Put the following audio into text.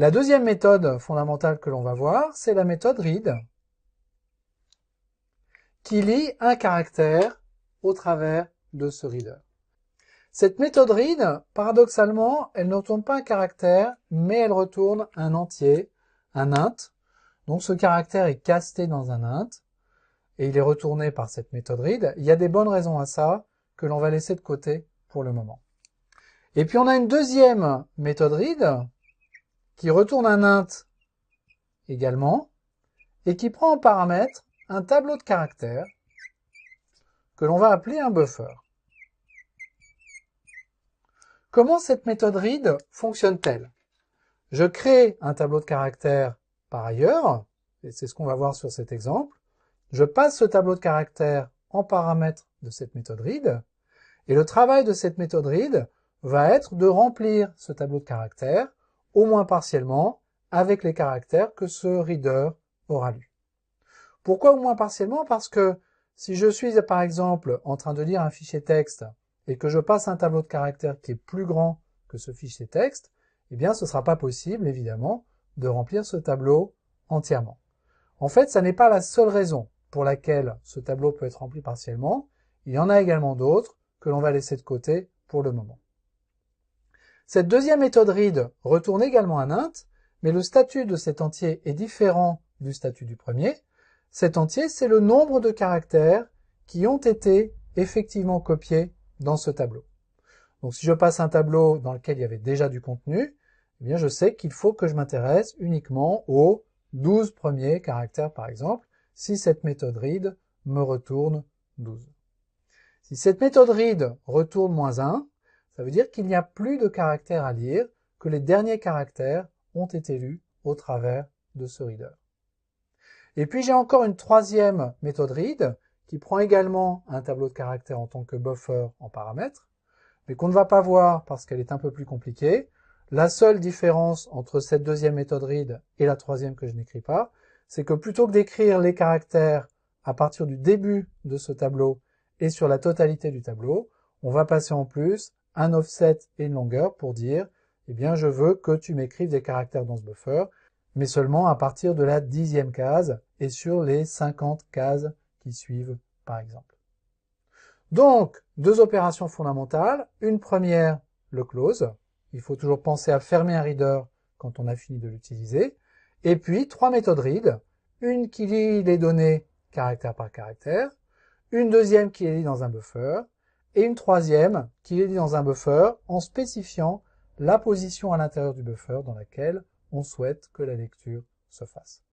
La deuxième méthode fondamentale que l'on va voir, c'est la méthode read, qui lit un caractère au travers de ce reader. Cette méthode read, paradoxalement, elle ne retourne pas un caractère, mais elle retourne un entier, un int. Donc ce caractère est casté dans un int, et il est retourné par cette méthode read. Il y a des bonnes raisons à ça, que l'on va laisser de côté pour le moment. Et puis on a une deuxième méthode read, qui retourne un int également, et qui prend en paramètre un tableau de caractères, que l'on va appeler un buffer. Comment cette méthode read fonctionne-t-elle? Je crée un tableau de caractères par ailleurs, et c'est ce qu'on va voir sur cet exemple. Je passe ce tableau de caractères en paramètre de cette méthode read, et le travail de cette méthode read va être de remplir ce tableau de caractères, au moins partiellement, avec les caractères que ce reader aura lus. Pourquoi au moins partiellement? Parce que si je suis par exemple en train de lire un fichier texte et que je passe un tableau de caractères qui est plus grand que ce fichier texte, eh bien ce ne sera pas possible évidemment de remplir ce tableau entièrement. En fait, ça n'est pas la seule raison pour laquelle ce tableau peut être rempli partiellement. Il y en a également d'autres que l'on va laisser de côté pour le moment. Cette deuxième méthode read retourne également un int, mais le statut de cet entier est différent du statut du premier. Cet entier, c'est le nombre de caractères qui ont été effectivement copiés dans ce tableau. Donc si je passe un tableau dans lequel il y avait déjà du contenu, eh bien je sais qu'il faut que je m'intéresse uniquement aux 12 premiers caractères par exemple, si cette méthode read me retourne 12. Si cette méthode read retourne -1, ça veut dire qu'il n'y a plus de caractères à lire, que les derniers caractères ont été lus au travers de ce reader. Et puis j'ai encore une troisième méthode read qui prend également un tableau de caractères en tant que buffer en paramètre, mais qu'on ne va pas voir parce qu'elle est un peu plus compliquée. La seule différence entre cette deuxième méthode read et la troisième que je n'écris pas, c'est que plutôt que d'écrire les caractères à partir du début de ce tableau et sur la totalité du tableau, on va passer en plus un offset et une longueur pour dire eh bien je veux que tu m'écrives des caractères dans ce buffer, mais seulement à partir de la 10e case et sur les 50 cases qui suivent par exemple. Donc, deux opérations fondamentales. Une première, le close. Il faut toujours penser à fermer un reader quand on a fini de l'utiliser. Et puis, trois méthodes read. Une qui lit les données caractère par caractère. Une deuxième qui les lit dans un buffer. Et une troisième qui les lit dans un buffer en spécifiant la position à l'intérieur du buffer dans laquelle on souhaite que la lecture se fasse.